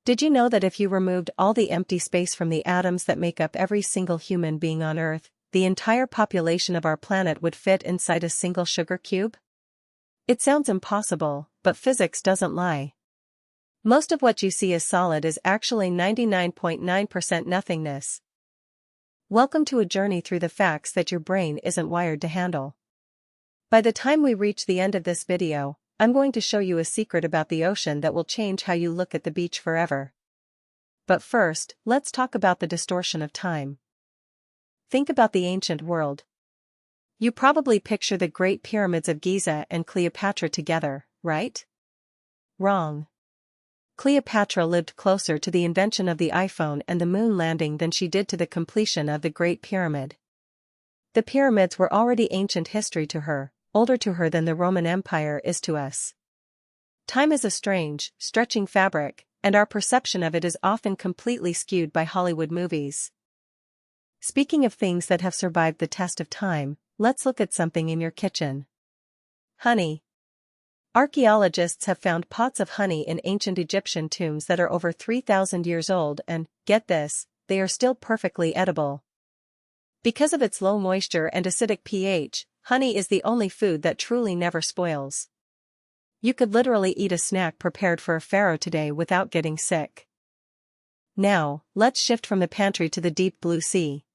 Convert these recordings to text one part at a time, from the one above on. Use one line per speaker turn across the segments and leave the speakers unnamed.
Did you know that if you removed all the empty space from the atoms that make up every single human being on Earth, the entire population of our planet would fit inside a single sugar cube? It sounds impossible, but physics doesn't lie. Most of what you see as solid is actually 99.9% nothingness. Welcome to a journey through the facts that your brain isn't wired to handle. By the time we reach the end of this video, I'm going to show you a secret about the ocean that will change how you look at the beach forever. But first, let's talk about the distortion of time. Think about the ancient world. You probably picture the Great Pyramids of Giza and Cleopatra together, right? Wrong. Cleopatra lived closer to the invention of the iPhone and the moon landing than she did to the completion of the Great Pyramid. The pyramids were already ancient history to her, older to her than the Roman Empire is to us. Time is a strange, stretching fabric, and our perception of it is often completely skewed by Hollywood movies. Speaking of things that have survived the test of time, let's look at something in your kitchen. Honey. Archaeologists have found pots of honey in ancient Egyptian tombs that are over 3,000 years old and, get this, they are still perfectly edible. Because of its low moisture and acidic pH, honey is the only food that truly never spoils. You could literally eat a snack prepared for a pharaoh today without getting sick. Now, let's shift from the pantry to the deep blue sea.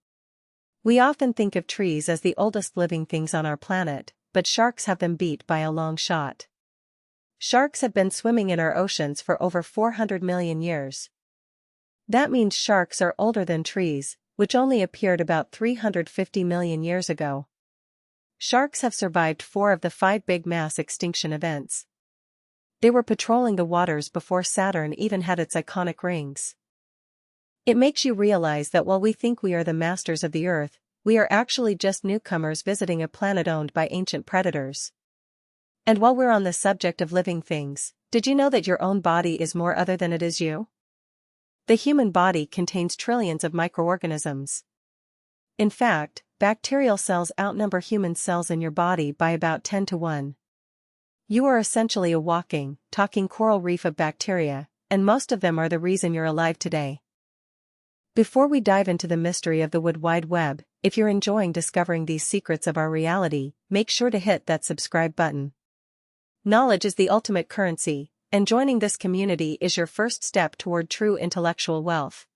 We often think of trees as the oldest living things on our planet, but sharks have them beat by a long shot. Sharks have been swimming in our oceans for over 400 million years. That means sharks are older than trees, which only appeared about 350 million years ago. Sharks have survived 4 of the 5 big mass extinction events. They were patrolling the waters before Saturn even had its iconic rings. It makes you realize that while we think we are the masters of the Earth, we are actually just newcomers visiting a planet owned by ancient predators. And while we're on the subject of living things, did you know that your own body is more other than it is you? The human body contains trillions of microorganisms. In fact, bacterial cells outnumber human cells in your body by about 10 to 1. You are essentially a walking, talking coral reef of bacteria, and most of them are the reason you're alive today. Before we dive into the mystery of the Wood Wide Web, if you're enjoying discovering these secrets of our reality, make sure to hit that subscribe button. Knowledge is the ultimate currency, and joining this community is your first step toward true intellectual wealth.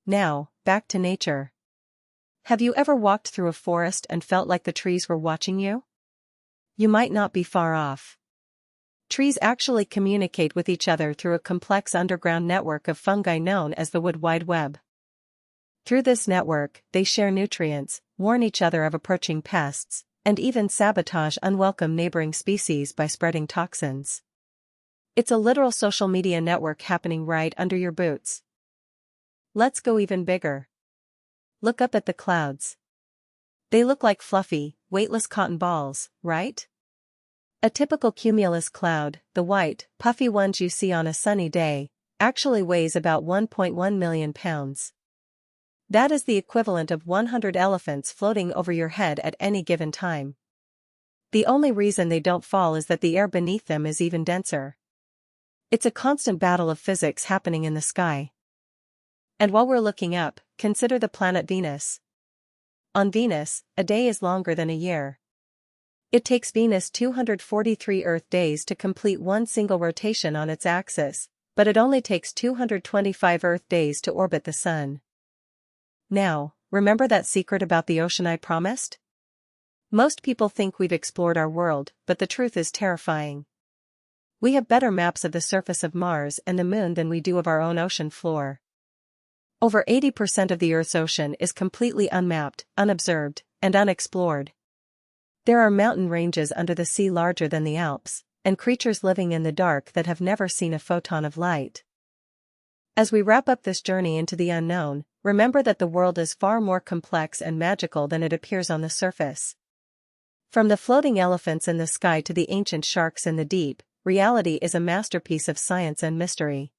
Now, back to nature. Have you ever walked through a forest and felt like the trees were watching you? You might not be far off. Trees actually communicate with each other through a complex underground network of fungi known as the Wood Wide Web. Through this network, they share nutrients, warn each other of approaching pests, and even sabotage unwelcome neighboring species by spreading toxins. It's a literal social media network happening right under your boots. Let's go even bigger. Look up at the clouds. They look like fluffy, weightless cotton balls, right? A typical cumulus cloud, the white, puffy ones you see on a sunny day, actually weighs about 1.1 million pounds. That is the equivalent of 100 elephants floating over your head at any given time. The only reason they don't fall is that the air beneath them is even denser. It's a constant battle of physics happening in the sky. And while we're looking up, consider the planet Venus. On Venus, a day is longer than a year. It takes Venus 243 Earth days to complete one single rotation on its axis, but it only takes 225 Earth days to orbit the Sun. Now, remember that secret about the ocean I promised? Most people think we've explored our world, but the truth is terrifying. We have better maps of the surface of Mars and the Moon than we do of our own ocean floor. Over 80% of the Earth's ocean is completely unmapped, unobserved, and unexplored. There are mountain ranges under the sea larger than the Alps, and creatures living in the dark that have never seen a photon of light. As we wrap up this journey into the unknown, remember that the world is far more complex and magical than it appears on the surface. From the floating elephants in the sky to the ancient sharks in the deep, reality is a masterpiece of science and mystery.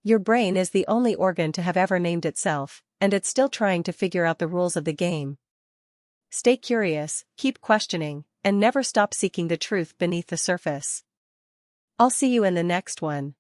Your brain is the only organ to have ever named itself, and it's still trying to figure out the rules of the game. Stay curious, keep questioning, and never stop seeking the truth beneath the surface. I'll see you in the next one.